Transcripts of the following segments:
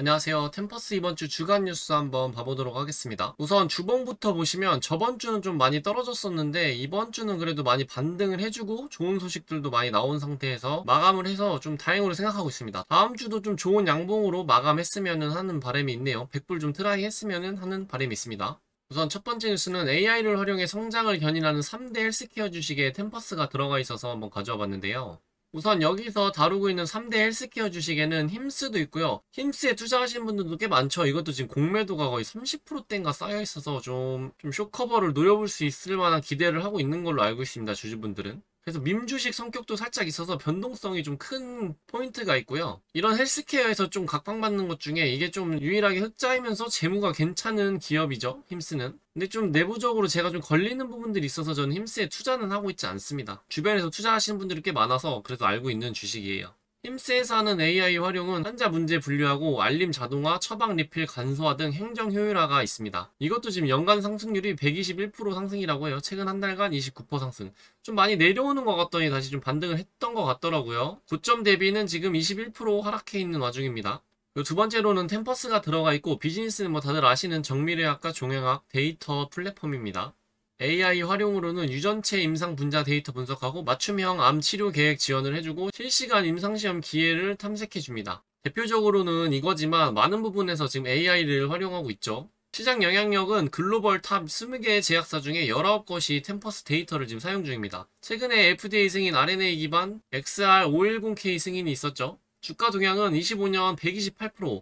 안녕하세요. 템퍼스 이번 주 주간 뉴스 한번 봐보도록 하겠습니다. 우선 주봉부터 보시면 저번 주는 좀 많이 떨어졌었는데 이번 주는 그래도 많이 반등을 해주고 좋은 소식들도 많이 나온 상태에서 마감을 해서 좀 다행으로 생각하고 있습니다. 다음 주도 좀 좋은 양봉으로 마감했으면 하는 바람이 있네요. 100불 좀 트라이 했으면 하는 바람이 있습니다. 우선 첫 번째 뉴스는 AI를 활용해 성장을 견인하는 3대 헬스케어 주식에 템퍼스가 들어가 있어서 한번 가져와 봤는데요. 우선 여기서 다루고 있는 3대 헬스케어 주식에는 힘스도 있고요. 힘스에 투자하시는 분들도 꽤 많죠. 이것도 지금 공매도가 거의 30%대인가 쌓여 있어서 좀 쇼커버를 노려볼 수 있을 만한 기대를 하고 있는 걸로 알고 있습니다. 주주분들은. 그래서 밈 주식 성격도 살짝 있어서 변동성이 좀 큰 포인트가 있고요. 이런 헬스케어에서 좀 각광받는 것 중에 이게 좀 유일하게 흑자이면서 재무가 괜찮은 기업이죠. 힘스는. 근데 좀 내부적으로 제가 좀 걸리는 부분들이 있어서 저는 힘스에 투자는 하고 있지 않습니다. 주변에서 투자하시는 분들이 꽤 많아서 그래도 알고 있는 주식이에요. 힘스에서 하는 AI 활용은 환자 문제 분류하고 알림 자동화, 처방 리필 간소화 등 행정 효율화가 있습니다. 이것도 지금 연간 상승률이 121% 상승이라고 해요. 최근 한 달간 29% 상승. 좀 많이 내려오는 것 같더니 다시 좀 반등을 했던 것 같더라고요. 고점 대비는 지금 21% 하락해 있는 와중입니다. 두 번째로는 템퍼스가 들어가 있고 비즈니스는 뭐 다들 아시는 정밀의학과 종양학 데이터 플랫폼입니다. AI 활용으로는 유전체 임상 분자 데이터 분석하고 맞춤형 암 치료 계획 지원을 해주고 실시간 임상시험 기회를 탐색해줍니다. 대표적으로는 이거지만 많은 부분에서 지금 AI를 활용하고 있죠. 시장 영향력은 글로벌 탑 20개의 제약사 중에 19곳이 템퍼스 데이터를 지금 사용 중입니다. 최근에 FDA 승인 RNA 기반 XR510K 승인이 있었죠. 주가 동향은 25년 128%,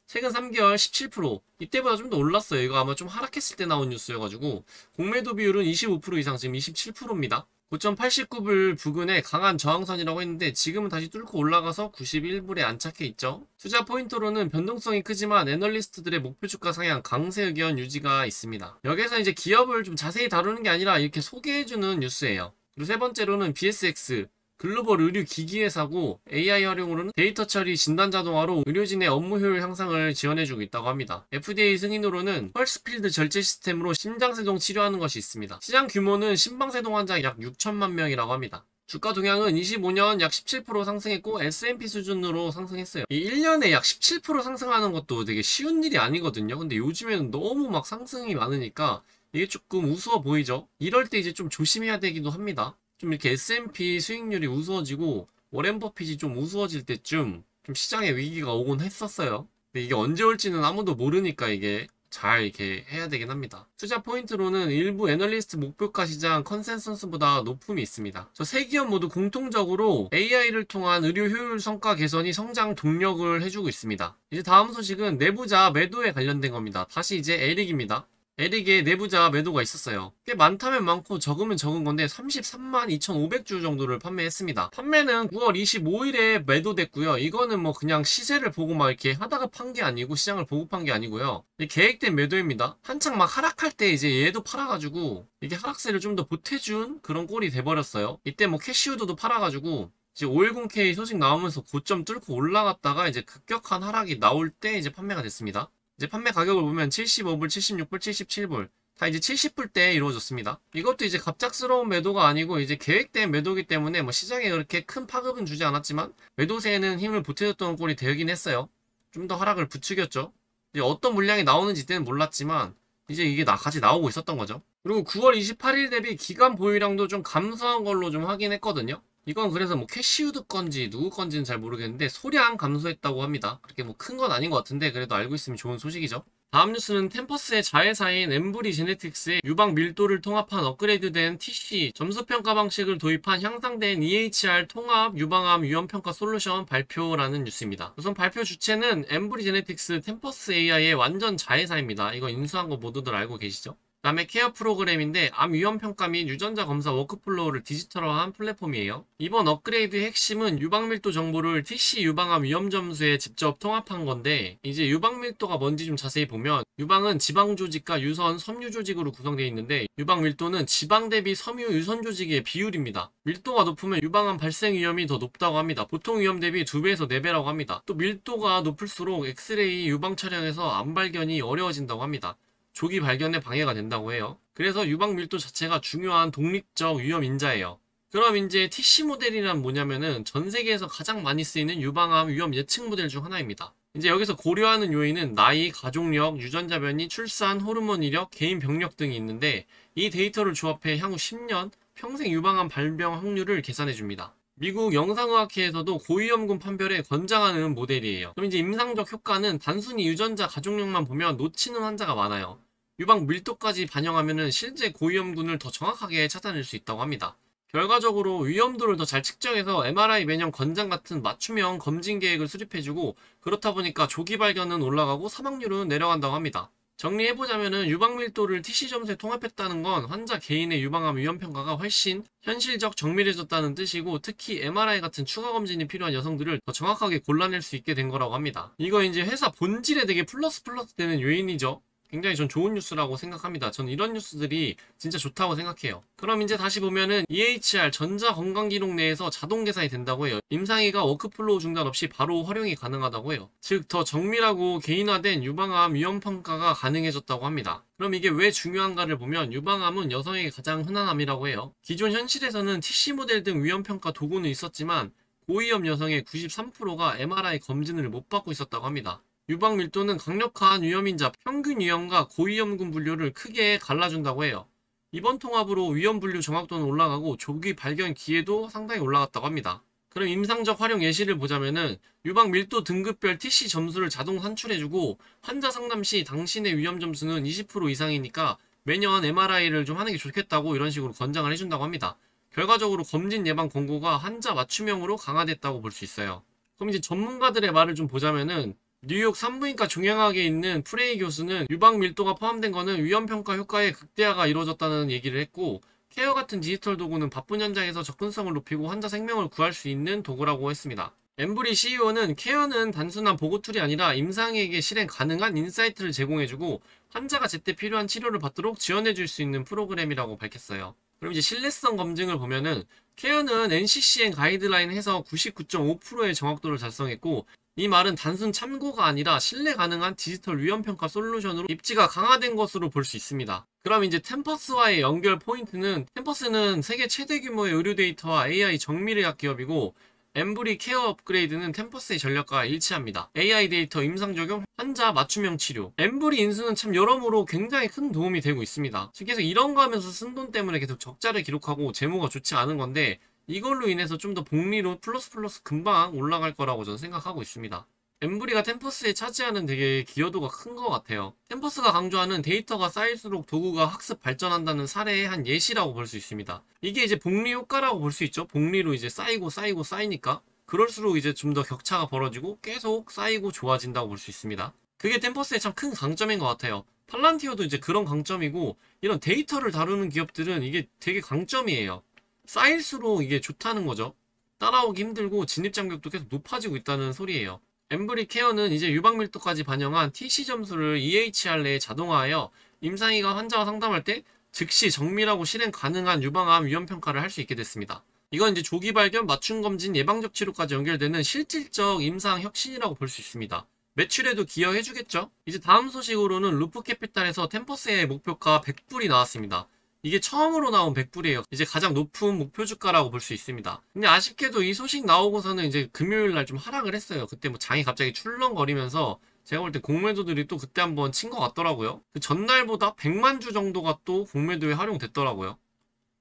최근 3개월 17%, 이때보다 좀 더 올랐어요. 이거 아마 좀 하락했을 때 나온 뉴스여가지고 공매도 비율은 25% 이상, 지금 27%입니다. 9.89불 부근에 강한 저항선이라고 했는데 지금은 다시 뚫고 올라가서 91불에 안착해 있죠. 투자 포인트로는 변동성이 크지만 애널리스트들의 목표 주가 상향 강세 의견 유지가 있습니다. 여기서 이제 기업을 좀 자세히 다루는 게 아니라 이렇게 소개해주는 뉴스예요. 그리고 세 번째로는 BSX 글로벌 의료 기기회사고 AI 활용으로는 데이터 처리 진단 자동화로 의료진의 업무 효율 향상을 지원해주고 있다고 합니다. FDA 승인으로는 펄스필드 절제 시스템으로 심장세동 치료하는 것이 있습니다. 시장 규모는 심방세동 환자 약 6천만 명이라고 합니다. 주가 동향은 25년 약 17% 상승했고 S&P 수준으로 상승했어요. 이 1년에 약 17% 상승하는 것도 되게 쉬운 일이 아니거든요. 근데 요즘에는 너무 막 상승이 많으니까 이게 조금 우스워 보이죠. 이럴 때 이제 좀 조심해야 되기도 합니다. 좀 이렇게 S&P 수익률이 우스워지고 워렌 버핏이 좀 우스워질 때쯤 좀 시장에 위기가 오곤 했었어요. 근데 이게 언제 올지는 아무도 모르니까 이게 잘 이렇게 해야 되긴 합니다. 투자 포인트로는 일부 애널리스트 목표가 시장 컨센서스보다 높음이 있습니다. 저 세 기업 모두 공통적으로 AI를 통한 의료 효율 성과 개선이 성장 동력을 해주고 있습니다. 이제 다음 소식은 내부자 매도에 관련된 겁니다. 다시 이제 에릭입니다. 에릭의 내부자 매도가 있었어요. 꽤 많다면 많고 적으면 적은 건데 33만 2,500주 정도를 판매했습니다. 판매는 9월 25일에 매도됐고요. 이거는 뭐 그냥 시세를 보고 막 이렇게 하다가 판 게 아니고 시장을 보고 판 게 아니고요. 계획된 매도입니다. 한창 막 하락할 때 이제 얘도 팔아가지고 이게 하락세를 좀 더 보태준 그런 꼴이 돼버렸어요. 이때 뭐 캐시우드도 팔아가지고 이제 510K 소식 나오면서 고점 뚫고 올라갔다가 이제 급격한 하락이 나올 때 이제 판매가 됐습니다. 이제 판매 가격을 보면 75불, 76불, 77불 다 이제 70불대에 이루어졌습니다. 이것도 이제 갑작스러운 매도가 아니고 이제 계획된 매도기 때문에 뭐 시장에 그렇게 큰 파급은 주지 않았지만 매도세에는 힘을 보태줬던 꼴이 되긴 했어요. 좀 더 하락을 부추겼죠. 이제 어떤 물량이 나오는지 때는 몰랐지만 이제 이게 같이 나오고 있었던 거죠. 그리고 9월 28일 대비 기간 보유량도 좀 감소한 걸로 좀 확인했거든요. 이건 그래서 뭐 캐시우드 건지 누구 건지는 잘 모르겠는데 소량 감소했다고 합니다. 그렇게 뭐 큰 건 아닌 것 같은데 그래도 알고 있으면 좋은 소식이죠. 다음 뉴스는 템퍼스의 자회사인 엠브리 제네틱스의 유방 밀도를 통합한 업그레이드된 TC 점수평가 방식을 도입한 향상된 EHR 통합 유방암 위험평가 솔루션 발표라는 뉴스입니다. 우선 발표 주체는 엠브리 제네틱스 템퍼스 AI의 완전 자회사입니다. 이거 인수한 거 모두들 알고 계시죠? 다음에 케어 프로그램인데 암 위험 평가 및 유전자 검사 워크플로우를 디지털화한 플랫폼이에요. 이번 업그레이드의 핵심은 유방밀도 정보를 TC 유방암 위험 점수에 직접 통합한 건데 이제 유방밀도가 뭔지 좀 자세히 보면 유방은 지방 조직과 유선 섬유 조직으로 구성되어 있는데 유방밀도는 지방 대비 섬유 유선 조직의 비율입니다. 밀도가 높으면 유방암 발생 위험이 더 높다고 합니다. 보통 위험 대비 2배에서 4배라고 합니다. 또 밀도가 높을수록 엑스레이 유방 촬영에서 암 발견이 어려워진다고 합니다. 조기 발견에 방해가 된다고 해요. 그래서 유방 밀도 자체가 중요한 독립적 위험 인자예요. 그럼 이제 TC 모델이란 뭐냐면은 전 세계에서 가장 많이 쓰이는 유방암 위험 예측 모델 중 하나입니다. 이제 여기서 고려하는 요인은 나이, 가족력, 유전자 변이, 출산, 호르몬 이력, 개인 병력 등이 있는데 이 데이터를 조합해 향후 10년 평생 유방암 발병 확률을 계산해 줍니다. 미국 영상의학회에서도 고위험군 판별에 권장하는 모델이에요. 그럼 이제 임상적 효과는 단순히 유전자 가족력만 보면 놓치는 환자가 많아요. 유방 밀도까지 반영하면 실제 고위험군을 더 정확하게 찾아낼 수 있다고 합니다. 결과적으로 위험도를 더 잘 측정해서 MRI 매년 권장 같은 맞춤형 검진 계획을 수립해주고, 그렇다 보니까 조기 발견은 올라가고 사망률은 내려간다고 합니다. 정리해보자면은 유방 밀도를 TC 점수에 통합했다는 건 환자 개인의 유방암 위험 평가가 훨씬 현실적 정밀해졌다는 뜻이고, 특히 MRI 같은 추가 검진이 필요한 여성들을 더 정확하게 골라낼 수 있게 된 거라고 합니다. 이거 이제 회사 본질에 되게 플러스 되는 요인이죠. 굉장히 전 좋은 뉴스라고 생각합니다. 저는 이런 뉴스들이 진짜 좋다고 생각해요. 그럼 이제 다시 보면은 EHR 전자건강기록 내에서 자동 계산이 된다고 해요. 임상의가 워크플로우 중단 없이 바로 활용이 가능하다고 해요. 즉 더 정밀하고 개인화된 유방암 위험평가가 가능해졌다고 합니다. 그럼 이게 왜 중요한가를 보면 유방암은 여성에게 가장 흔한 암이라고 해요. 기존 현실에서는 TC 모델 등 위험평가 도구는 있었지만 고위험 여성의 93%가 MRI 검진을 못 받고 있었다고 합니다. 유방 밀도는 강력한 위험인자 평균 위험과 고위험군 분류를 크게 갈라준다고 해요. 이번 통합으로 위험 분류 정확도는 올라가고 조기 발견 기회도 상당히 올라갔다고 합니다. 그럼 임상적 활용 예시를 보자면은 유방 밀도 등급별 TC 점수를 자동 산출해주고, 환자 상담 시 당신의 위험 점수는 20% 이상이니까 매년 MRI를 좀 하는 게 좋겠다고 이런 식으로 권장을 해준다고 합니다. 결과적으로 검진 예방 권고가 환자 맞춤형으로 강화됐다고 볼 수 있어요. 그럼 이제 전문가들의 말을 좀 보자면은 뉴욕 산부인과 종양학에 있는 프레이 교수는 유방 밀도가 포함된 거는 위험평가 효과의 극대화가 이루어졌다는 얘기를 했고, 케어 같은 디지털 도구는 바쁜 현장에서 접근성을 높이고 환자 생명을 구할 수 있는 도구라고 했습니다. 엠브리 CEO는 케어는 단순한 보고 툴이 아니라 임상에게 실행 가능한 인사이트를 제공해주고 환자가 제때 필요한 치료를 받도록 지원해줄 수 있는 프로그램이라고 밝혔어요. 그럼 이제 신뢰성 검증을 보면은 케어는 NCCN 가이드라인 해서 99.5%의 정확도를 달성했고, 이 말은 단순 참고가 아니라 신뢰 가능한 디지털 위험평가 솔루션으로 입지가 강화된 것으로 볼 수 있습니다. 그럼 이제 템퍼스와의 연결 포인트는, 템퍼스는 세계 최대 규모의 의료 데이터와 AI 정밀의학 기업이고, 엠브리 케어 업그레이드는 템퍼스의 전략과 일치합니다. AI 데이터 임상 적용, 환자 맞춤형 치료. 엠브리 인수는 참 여러모로 굉장히 큰 도움이 되고 있습니다. 계속 이런 거 하면서 쓴 돈 때문에 계속 적자를 기록하고 재무가 좋지 않은 건데, 이걸로 인해서 좀 더 복리로 플러스 금방 올라갈 거라고 저는 생각하고 있습니다. 엠브리가 템퍼스에 차지하는 되게 기여도가 큰 것 같아요. 템퍼스가 강조하는 데이터가 쌓일수록 도구가 학습 발전한다는 사례의 한 예시라고 볼 수 있습니다. 이게 이제 복리 효과라고 볼 수 있죠. 복리로 이제 쌓이니까 그럴수록 이제 좀 더 격차가 벌어지고 계속 쌓이고 좋아진다고 볼 수 있습니다. 그게 템퍼스의 참 큰 강점인 것 같아요. 팔란티어도 이제 그런 강점이고, 이런 데이터를 다루는 기업들은 이게 되게 강점이에요. 쌓일수록 이게 좋다는 거죠. 따라오기 힘들고 진입장벽도 계속 높아지고 있다는 소리예요. 엠브리 케어는 이제 유방 밀도까지 반영한 TC 점수를 EHR 내에 자동화하여 임상의가 환자와 상담할 때 즉시 정밀하고 실행 가능한 유방암 위험 평가를 할 수 있게 됐습니다. 이건 이제 조기 발견, 맞춤 검진, 예방적 치료까지 연결되는 실질적 임상 혁신이라고 볼 수 있습니다. 매출에도 기여해주겠죠? 이제 다음 소식으로는 루프캐피탈에서 템퍼스의 목표가 100불이 나왔습니다. 이게 처음으로 나온 100불이에요. 이제 가장 높은 목표 주가라고 볼 수 있습니다. 근데 아쉽게도 이 소식 나오고서는 이제 금요일 날 좀 하락을 했어요. 그때 뭐 장이 갑자기 출렁거리면서 제가 볼 때 공매도들이 또 그때 한번 친 것 같더라고요. 그 전날보다 100만 주 정도가 또 공매도에 활용됐더라고요.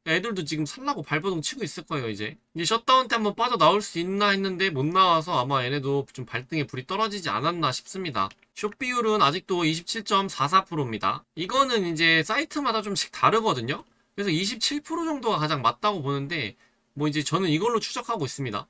애들도 지금 살라고 발버둥 치고 있을 거예요. 이제 셧다운 때 한번 빠져나올 수 있나 했는데 못 나와서 아마 얘네도 좀 발등에 불이 떨어지지 않았나 싶습니다. 숏 비율은 아직도 27.44%입니다. 이거는 이제 사이트마다 좀씩 다르거든요. 그래서 27% 정도가 가장 맞다고 보는데, 뭐 이제 저는 이걸로 추적하고 있습니다.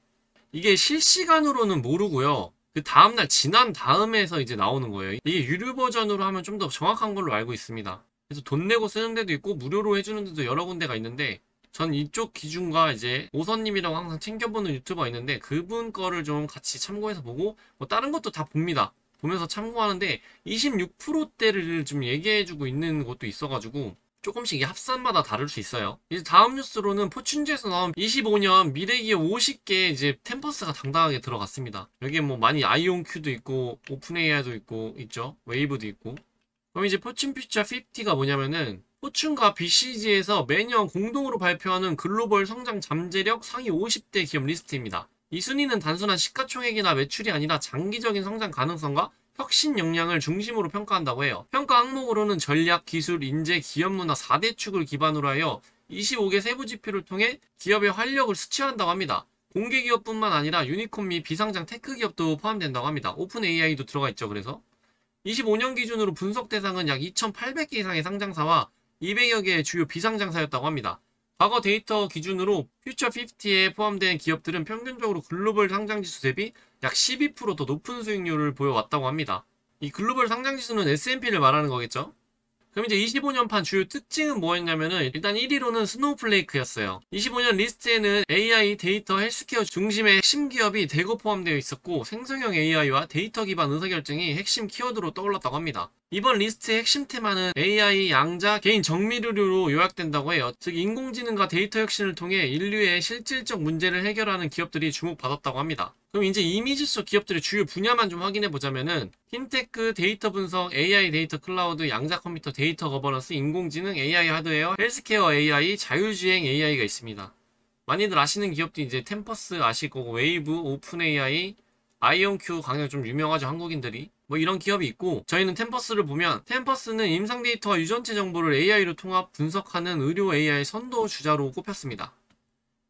이게 실시간으로는 모르고요. 그 다음날 지난 다음에서 이제 나오는 거예요. 이게 유료 버전으로 하면 좀 더 정확한 걸로 알고 있습니다. 그래서 돈 내고 쓰는 데도 있고 무료로 해주는 데도 여러 군데가 있는데, 전 이쪽 기준과 이제 오선님이라고 항상 챙겨보는 유튜버가 있는데 그분 거를 좀 같이 참고해서 보고, 뭐 다른 것도 다 봅니다. 보면서 참고하는데 26%대를 좀 얘기해주고 있는 것도 있어가지고 조금씩 이 합산마다 다를 수 있어요. 이제 다음 뉴스로는 포춘지에서 나온 25년 미래기업 50개 이제 템퍼스가 당당하게 들어갔습니다. 여기에 뭐 많이 아이온큐도 있고 오픈AI도 있고 있죠. 웨이브도 있고. 그럼 이제 포춘 퓨처 50가 뭐냐면은 포춘과 BCG에서 매년 공동으로 발표하는 글로벌 성장 잠재력 상위 50대 기업 리스트입니다. 이 순위는 단순한 시가총액이나 매출이 아니라 장기적인 성장 가능성과 혁신 역량을 중심으로 평가한다고 해요. 평가 항목으로는 전략, 기술, 인재, 기업 문화 4대 축을 기반으로 하여 25개 세부 지표를 통해 기업의 활력을 수치한다고 합니다. 공개 기업뿐만 아니라 유니콘 및 비상장 테크 기업도 포함된다고 합니다. 오픈 AI도 들어가 있죠. 그래서 25년 기준으로 분석 대상은 약 2,800개 이상의 상장사와 200여 개의 주요 비상장사였다고 합니다. 과거 데이터 기준으로 퓨처 50에 포함된 기업들은 평균적으로 글로벌 상장지수 대비 약 12%더 높은 수익률을 보여왔다고 합니다. 이 글로벌 상장지수는 S&P를 말하는 거겠죠? 그럼 이제 25년판 주요 특징은 뭐였냐면은 일단 1위로는 스노우플레이크였어요. 25년 리스트에는 AI, 데이터, 헬스케어 중심의 핵심 기업이 대거 포함되어 있었고 생성형 AI와 데이터 기반 의사결정이 핵심 키워드로 떠올랐다고 합니다. 이번 리스트의 핵심 테마는 AI, 양자, 개인 정밀의료로 요약된다고 해요. 즉 인공지능과 데이터 혁신을 통해 인류의 실질적 문제를 해결하는 기업들이 주목받았다고 합니다. 그럼 이제 이미지 속 기업들의 주요 분야만 좀 확인해 보자면은 핀테크, 데이터 분석, AI 데이터 클라우드, 양자 컴퓨터, 데이터 거버넌스, 인공지능, AI 하드웨어, 헬스케어 AI, 자율주행 AI가 있습니다. 많이들 아시는 기업도 이제 템퍼스 아실 거고 웨이브, 오픈 AI, 아이온큐 강력 좀 유명하죠 한국인들이. 뭐 이런 기업이 있고 저희는 템퍼스를 보면 템퍼스는 임상 데이터와 유전체 정보를 AI로 통합 분석하는 의료 AI 선도 주자로 꼽혔습니다.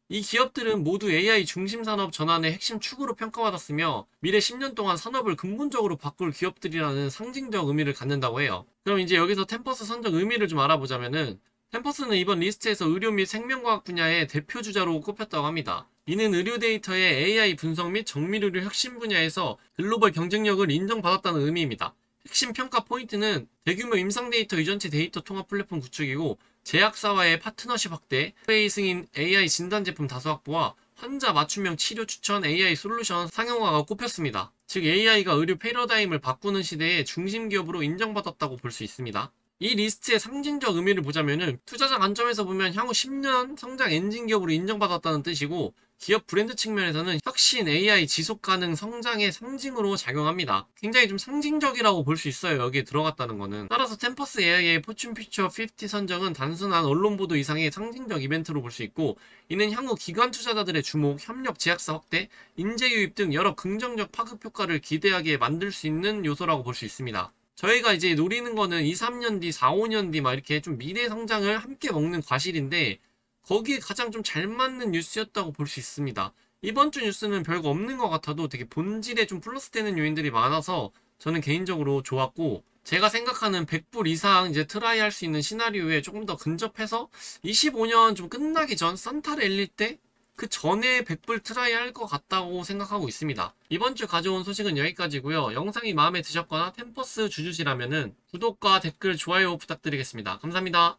이 기업들은 모두 AI 중심 산업 전환의 핵심 축으로 평가받았으며 미래 10년 동안 산업을 근본적으로 바꿀 기업들이라는 상징적 의미를 갖는다고 해요. 그럼 이제 여기서 템퍼스 선적 의미를 좀 알아보자면은 템퍼스는 이번 리스트에서 의료 및 생명과학 분야의 대표 주자로 꼽혔다고 합니다. 이는 의료 데이터의 AI 분석 및 정밀의료 혁신 분야에서 글로벌 경쟁력을 인정받았다는 의미입니다. 핵심 평가 포인트는 대규모 임상 데이터 유전체 데이터 통합 플랫폼 구축이고 제약사와의 파트너십 확대, 회의 승인 AI 진단 제품 다수 확보와 환자 맞춤형 치료 추천 AI 솔루션 상용화가 꼽혔습니다. 즉 AI가 의료 패러다임을 바꾸는 시대의 중심 기업으로 인정받았다고 볼 수 있습니다. 이 리스트의 상징적 의미를 보자면은 투자자 관점에서 보면 향후 10년 성장 엔진 기업으로 인정받았다는 뜻이고 기업 브랜드 측면에서는 혁신, AI, 지속 가능 성장의 상징으로 작용합니다. 굉장히 좀 상징적이라고 볼 수 있어요. 여기에 들어갔다는 거는. 따라서 템퍼스 AI의 포춘 퓨처 50 선정은 단순한 언론 보도 이상의 상징적 이벤트로 볼 수 있고 이는 향후 기관 투자자들의 주목, 협력 제약사 확대, 인재 유입 등 여러 긍정적 파급 효과를 기대하게 만들 수 있는 요소라고 볼 수 있습니다. 저희가 이제 노리는 거는 2, 3년 뒤, 4, 5년 뒤 막 이렇게 좀 미래 성장을 함께 먹는 과실인데 거기에 가장 좀 잘 맞는 뉴스였다고 볼 수 있습니다. 이번 주 뉴스는 별거 없는 것 같아도 되게 본질에 좀 플러스 되는 요인들이 많아서 저는 개인적으로 좋았고 제가 생각하는 100불 이상 이제 트라이 할 수 있는 시나리오에 조금 더 근접해서 25년 좀 끝나기 전 산타를 엘릴 때 그 전에 100불 트라이 할 것 같다고 생각하고 있습니다. 이번 주 가져온 소식은 여기까지고요. 영상이 마음에 드셨거나 템퍼스 주주시라면은 구독과 댓글, 좋아요 부탁드리겠습니다. 감사합니다.